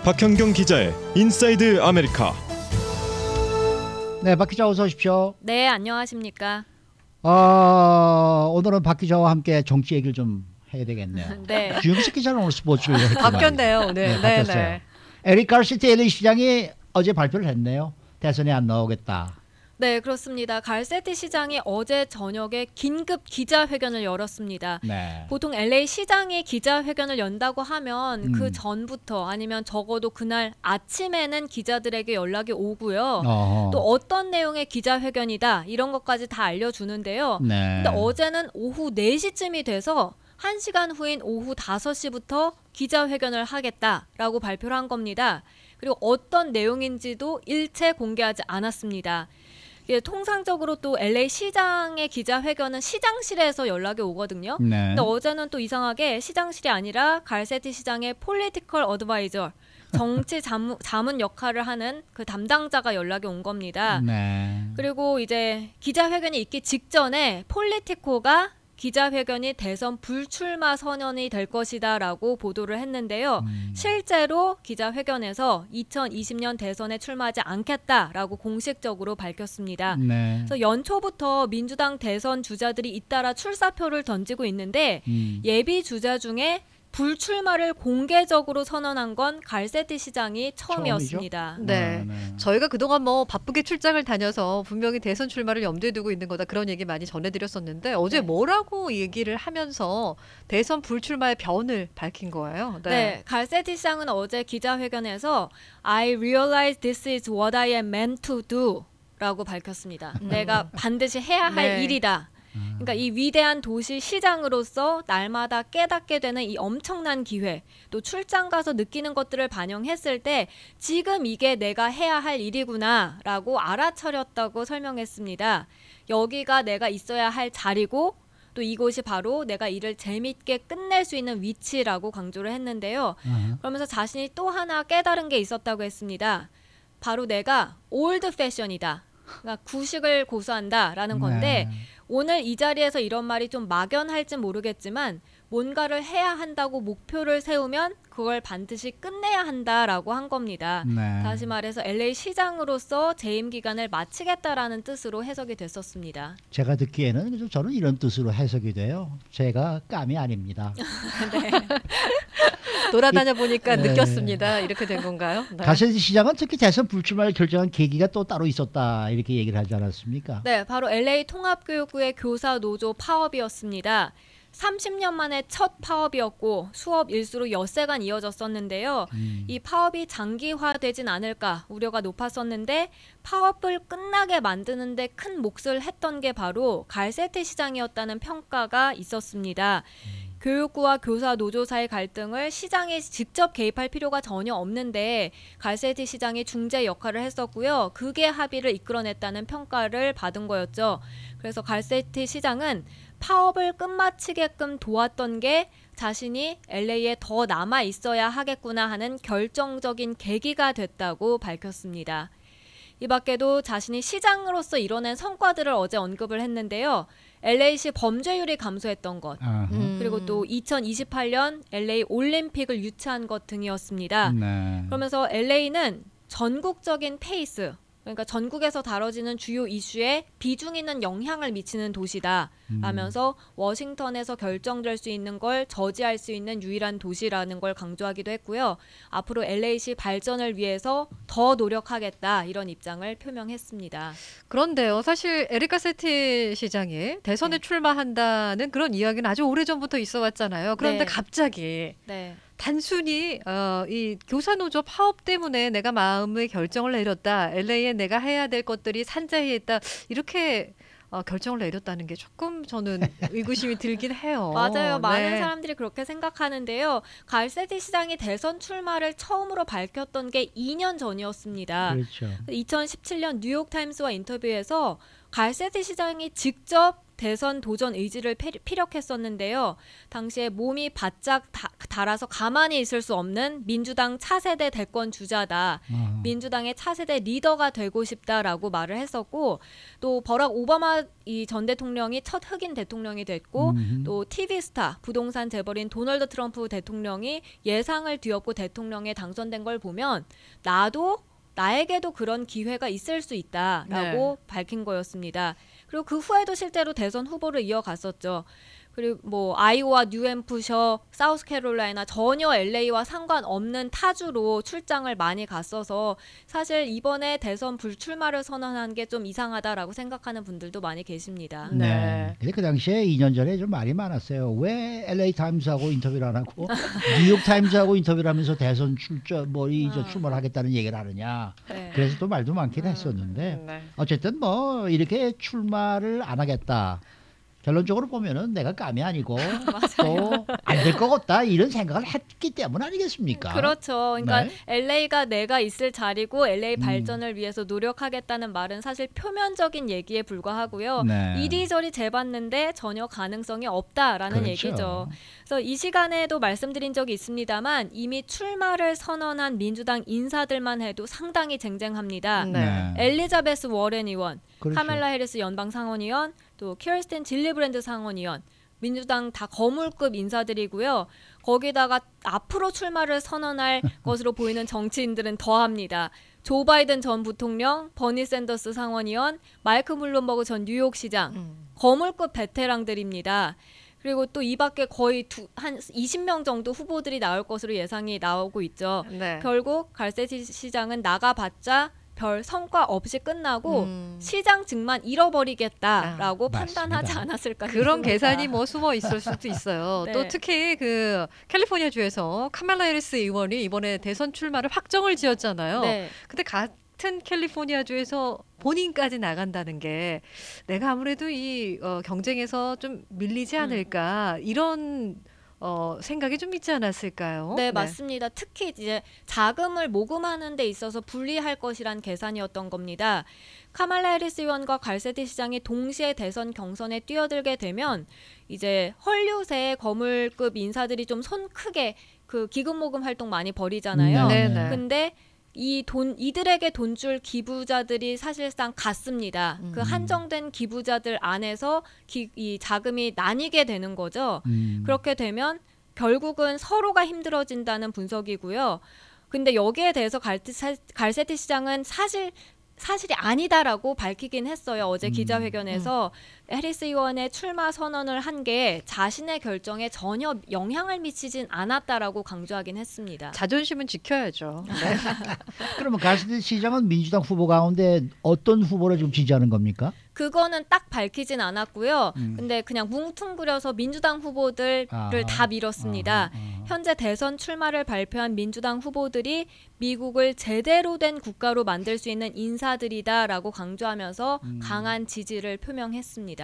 박현경 기자의 인사이드 아메리카. 네, 박 기자 어서 오십시오. 네, 안녕하십니까. 오늘은 박 기자와 함께 정치 얘기를 좀 해야 되겠네요. 네. 주영식 기자는 오늘 스포츠를 바뀌었네요. 네, 바뀌었어요. 에릭 가르시티 LA 시장이 어제 발표를 했네요. 대선에 안 나오겠다. 네, 그렇습니다. 갈세티 시장이 어제 저녁에 긴급 기자회견을 열었습니다. 네. 보통 LA 시장이 기자회견을 연다고 하면 그 전부터 아니면 적어도 그날 아침에는 기자들에게 연락이 오고요. 또 어떤 내용의 기자회견이다 이런 것까지 다 알려주는데요. 네. 근데 어제는 오후 4시쯤이 돼서 1시간 후인 오후 5시부터 기자회견을 하겠다라고 발표를 한 겁니다. 그리고 어떤 내용인지도 일체 공개하지 않았습니다. 예, 통상적으로 또 LA 시장의 기자회견은 시장실에서 연락이 오거든요. 네. 근데 어제는 또 이상하게 시장실이 아니라 갈세티 시장의 폴리티컬 어드바이저, 정치 자문 역할을 하는 그 담당자가 연락이 온 겁니다. 네. 그리고 이제 기자회견이 있기 직전에 폴리티코가 기자회견이 대선 불출마 선언이 될 것이다 라고 보도를 했는데요. 실제로 기자회견에서 2020년 대선에 출마하지 않겠다라고 공식적으로 밝혔습니다. 네. 그래서 연초부터 민주당 대선 주자들이 잇따라 출사표를 던지고 있는데 예비 주자 중에 불출마를 공개적으로 선언한 건 갈세티 시장이 처음이었습니다. 네. 저희가 그동안 뭐 바쁘게 출장을 다녀서 분명히 대선 출마를 염두에 두고 있는 거다 그런 얘기 많이 전해드렸었는데 어제 뭐라고 얘기를 하면서 대선 불출마의 변을 밝힌 거예요? 네, 갈세티 시장은 어제 기자회견에서 I realize this is what I am meant to do 라고 밝혔습니다. 내가 반드시 해야 할 일이다. 그러니까 이 위대한 도시 시장으로서 날마다 깨닫게 되는 이 엄청난 기회, 또 출장 가서 느끼는 것들을 반영했을 때 지금 이게 내가 해야 할 일이구나 라고 알아차렸다고 설명했습니다. 여기가 내가 있어야 할 자리고 또 이곳이 바로 내가 일을 재밌게 끝낼 수 있는 위치라고 강조를 했는데요. 그러면서 자신이 또 하나 깨달은 게 있었다고 했습니다. 바로 내가 올드 패션이다. 그러니까 구식을 고수한다라는 건데 오늘 이 자리에서 이런 말이 좀 막연할진 모르겠지만 뭔가를 해야 한다고 목표를 세우면 그걸 반드시 끝내야 한다라고 한 겁니다. 네. 다시 말해서 LA 시장으로서 재임 기간을 마치겠다라는 뜻으로 해석이 됐었습니다. 제가 듣기에는 저는 이런 뜻으로 해석이 돼요. 제가 깜이 아닙니다. 네. 돌아다녀 보니까 느꼈습니다. 이렇게 된 건가요? 네. 갈세티 시장은 특히 대선 불출마를 결정한 계기가 또 따로 있었다 이렇게 얘기를 하지 않았습니까? 네, 바로 LA 통합교육부의 교사 노조 파업이었습니다. 30년 만에 첫 파업이었고 수업 일수로 엿새간 이어졌었는데요. 이 파업이 장기화되진 않을까 우려가 높았었는데 파업을 끝나게 만드는데 큰 몫을 했던 게 바로 갈세티 시장이었다는 평가가 있었습니다. 교육부와 교사 노조 사이 갈등을 시장이 직접 개입할 필요가 전혀 없는데 갈세티 시장이 중재 역할을 했었고요. 그게 합의를 이끌어냈다는 평가를 받은 거였죠. 그래서 갈세티 시장은 파업을 끝마치게끔 도왔던 게 자신이 LA에 더 남아 있어야 하겠구나 하는 결정적인 계기가 됐다고 밝혔습니다. 이 밖에도 자신이 시장으로서 이뤄낸 성과들을 어제 언급을 했는데요. LA시 범죄율이 감소했던 것, 그리고 또 2028년 LA 올림픽을 유치한 것 등이었습니다. 네. 그러면서 LA는 전국적인 페이스, 그러니까 전국에서 다뤄지는 주요 이슈에 비중 있는 영향을 미치는 도시다 라면서 워싱턴에서 결정될 수 있는 걸 저지할 수 있는 유일한 도시라는 걸 강조하기도 했고요. 앞으로 LA시 발전을 위해서 더 노력하겠다 이런 입장을 표명했습니다. 그런데요. 사실 에릭 가세티 시장이 대선에 출마한다는 그런 이야기는 아주 오래전부터 있어 왔잖아요. 그런데 갑자기 단순히 이 교사노조 파업 때문에 내가 마음의 결정을 내렸다. LA에 내가 해야 될 것들이 산자해 있다. 이렇게 결정을 내렸다는 게 조금 저는 의구심이 들긴 해요. 맞아요. 많은 사람들이 그렇게 생각하는데요. 갈세티 시장이 대선 출마를 처음으로 밝혔던 게 2년 전이었습니다. 그렇죠. 2017년 뉴욕타임스와 인터뷰에서 갈세티 시장이 직접 대선 도전 의지를 피력했었는데요. 당시에 몸이 바짝 달아서 가만히 있을 수 없는 민주당 차세대 대권 주자다. 민주당의 차세대 리더가 되고 싶다라고 말을 했었고 또 버락 오바마 이 전 대통령이 첫 흑인 대통령이 됐고 또 TV 스타 부동산 재벌인 도널드 트럼프 대통령이 예상을 뒤엎고 대통령에 당선된 걸 보면 나에게도 그런 기회가 있을 수 있다라고 밝힌 거였습니다. 그리고 그 후에도 실제로 대선 후보를 이어갔었죠. 그리고 뭐 아이오와 뉴햄프셔, 사우스캐롤라이나 전혀 LA와 상관없는 타주로 출장을 많이 갔어서 사실 이번에 대선 불출마를 선언한 게 좀 이상하다라고 생각하는 분들도 많이 계십니다. 네. 근데 그 당시에 2년 전에 좀 말이 많았어요. 왜 LA 타임스하고 인터뷰를 안 하고 뉴욕 타임스하고 인터뷰를 하면서 대선 출마를 하겠다는 얘기를 하느냐. 네. 그래서 또 말도 많긴 했었는데 어쨌든 뭐 이렇게 출마를 안 하겠다. 결론적으로 보면은 내가 감이 아니고 또 안 될 것 같다 이런 생각을 했기 때문 아니겠습니까? 그렇죠. 그러니까 LA가 내가 있을 자리고 LA 발전을 위해서 노력하겠다는 말은 사실 표면적인 얘기에 불과하고요. 이리저리 재봤는데 전혀 가능성이 없다라는 얘기죠. 그래서 이 시간에도 말씀드린 적이 있습니다만 이미 출마를 선언한 민주당 인사들만 해도 상당히 쟁쟁합니다. 엘리자베스 워렌 의원, 카멜라 해리스 연방 상원의원, 또 키르스틴 질리브랜드 상원의원, 민주당 다 거물급 인사들이고요. 거기다가 앞으로 출마를 선언할 것으로 보이는 정치인들은 더합니다. 조 바이든 전 부통령, 버니 샌더스 상원의원, 마이크 블룸버그 전 뉴욕시장, 거물급 베테랑들입니다. 그리고 또 이 밖에 거의 한 20명 정도 후보들이 나올 것으로 예상이 나오고 있죠. 결국 갈세티 시장은 나가봤자 별 성과 없이 끝나고 시장직만 잃어버리겠다라고 판단하지 않았을까 싶습니다. 그런 계산이 뭐 숨어 있을 수도 있어요. 또 특히 그 캘리포니아 주에서 카멜라 해리스 의원이 이번에 대선 출마를 확정을 지었잖아요. 근데 같은 캘리포니아 주에서 본인까지 나간다는 게 내가 아무래도 이 경쟁에서 좀 밀리지 않을까 이런 생각이 좀 있지 않았을까요? 네, 맞습니다. 특히 이제 자금을 모금하는 데 있어서 불리할 것이란 계산이었던 겁니다. 카말라 해리스 의원과 갈세티 시장이 동시에 대선 경선에 뛰어들게 되면 이제 헐리우드의 거물급 인사들이 좀 손 크게 그 기금 모금 활동 많이 벌이잖아요. 근데 이들에게 돈 줄 기부자들이 사실상 같습니다. 그 한정된 기부자들 안에서 이 자금이 나뉘게 되는 거죠. 그렇게 되면 결국은 서로가 힘들어진다는 분석이고요. 근데 여기에 대해서 갈세티 시장은 사실이 아니다라고 밝히긴 했어요. 어제 기자회견에서 해리스 의원의 출마 선언을 한 게 자신의 결정에 전혀 영향을 미치진 않았다라고 강조하긴 했습니다. 자존심은 지켜야죠. 그러면 갈세티 시장은 민주당 후보 가운데 어떤 후보를 지금 지지하는 겁니까? 그거는 딱 밝히진 않았고요. 근데 그냥 뭉뚱그려서 민주당 후보들을 다 밀었습니다. 현재 대선 출마를 발표한 민주당 후보들이 미국을 제대로 된 국가로 만들 수 있는 인사들이다라고 강조하면서 강한 지지를 표명했습니다.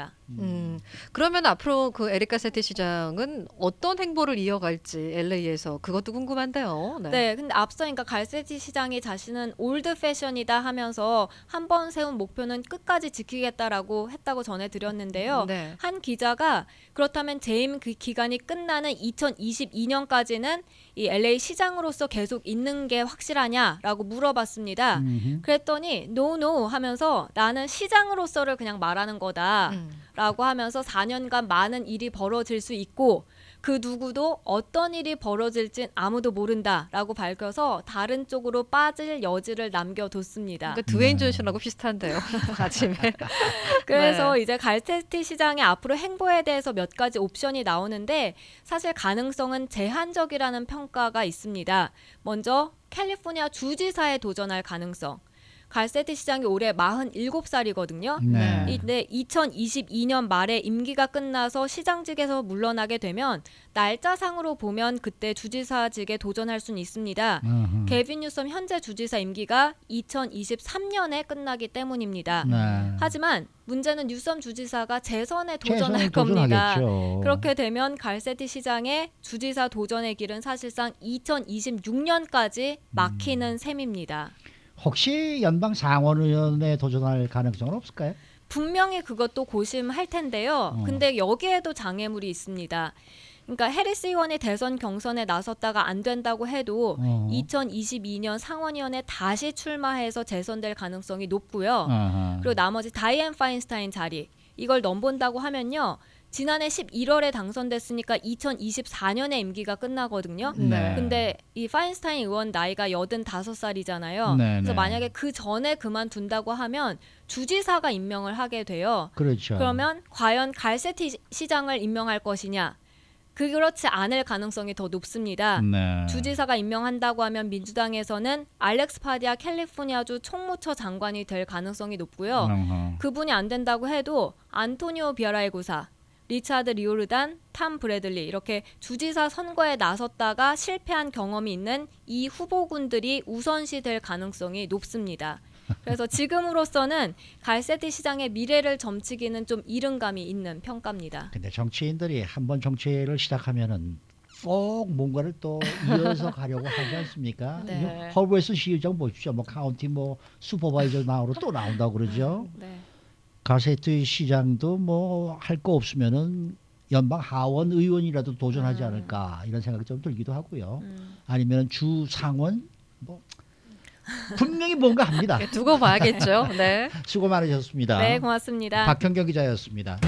그러면 앞으로 그 에릭 갈세티 시장은 어떤 행보를 이어갈지 LA에서 그것도 궁금한데요. 네, 근데 앞서 그러니까 갈세티 시장이 자신은 올드 패션이다 하면서 한 번 세운 목표는 끝까지 지키겠다라고 했다고 전해드렸는데요. 한 기자가 그렇다면 재임 그 기간이 끝나는 2022년까지는 이 LA 시장으로서 계속 있는 게 확실하냐라고 물어봤습니다. 그랬더니 no 하면서 나는 시장으로서를 그냥 말하는 거다라고 하면서 4년간 많은 일이 벌어질 수 있고 그 누구도 어떤 일이 벌어질진 아무도 모른다라고 밝혀서 다른 쪽으로 빠질 여지를 남겨뒀습니다. 그러니까 드웨인 존슨하고 비슷한데요. 아침에. 그래서 이제 갈세티 시장의 앞으로 행보에 대해서 몇 가지 옵션이 나오는데 사실 가능성은 제한적이라는 평가가 있습니다. 먼저 캘리포니아 주지사에 도전할 가능성. 갈세티 시장이 올해 47살이거든요. 근데 2022년 말에 임기가 끝나서 시장직에서 물러나게 되면 날짜상으로 보면 그때 주지사직에 도전할 수는 있습니다. 게빈 뉴섬 현재 주지사 임기가 2023년에 끝나기 때문입니다. 하지만 문제는 뉴섬 주지사가 재선에 도전할 겁니다. 그렇게 되면 갈세티 시장의 주지사 도전의 길은 사실상 2026년까지 막히는 셈입니다. 혹시 연방 상원의원에 도전할 가능성은 없을까요? 분명히 그것도 고심할 텐데요. 근데 여기에도 장애물이 있습니다. 그러니까 해리스 의원이 대선 경선에 나섰다가 안 된다고 해도 2022년 상원의원에 다시 출마해서 재선될 가능성이 높고요. 그리고 나머지 다이앤 파인스타인 자리 이걸 넘본다고 하면요. 지난해 11월에 당선됐으니까 2024년에 임기가 끝나거든요. 네. 근데 이 파인스타인 의원 나이가 85살이잖아요. 네, 그래서 네. 만약에 그 전에 그만둔다고 하면 주지사가 임명을 하게 돼요. 그렇죠. 그러면 과연 갈세티 시장을 임명할 것이냐? 그렇지 않을 가능성이 더 높습니다. 네. 주지사가 임명한다고 하면 민주당에서는 알렉스 파디아 캘리포니아주 총무처 장관이 될 가능성이 높고요. 그분이 안 된다고 해도 안토니오 비아라의 구사, 리차드 리오르단, 탐 브래들리 이렇게 주지사 선거에 나섰다가 실패한 경험이 있는 이 후보군들이 우선시 될 가능성이 높습니다. 그래서 지금으로서는 갈세티 시장의 미래를 점치기는 좀 이른 감이 있는 평가입니다. 근데 정치인들이 한번 정치를 시작하면은 꼭 뭔가를 또 이어서 가려고 하지 않습니까? 네. 허브웨스 시의장 보십시오. 뭐 카운티 뭐 슈퍼바이저 나오러 또 나온다고 그러죠. 네. 갈세티 시장도 뭐 할 거 없으면은 연방 하원 의원이라도 도전하지 않을까 이런 생각이 좀 들기도 하고요. 아니면 주 상원 뭐 분명히 뭔가 합니다. 두고 봐야겠죠. 네. 수고 많으셨습니다. 네, 고맙습니다. 박현경 기자였습니다.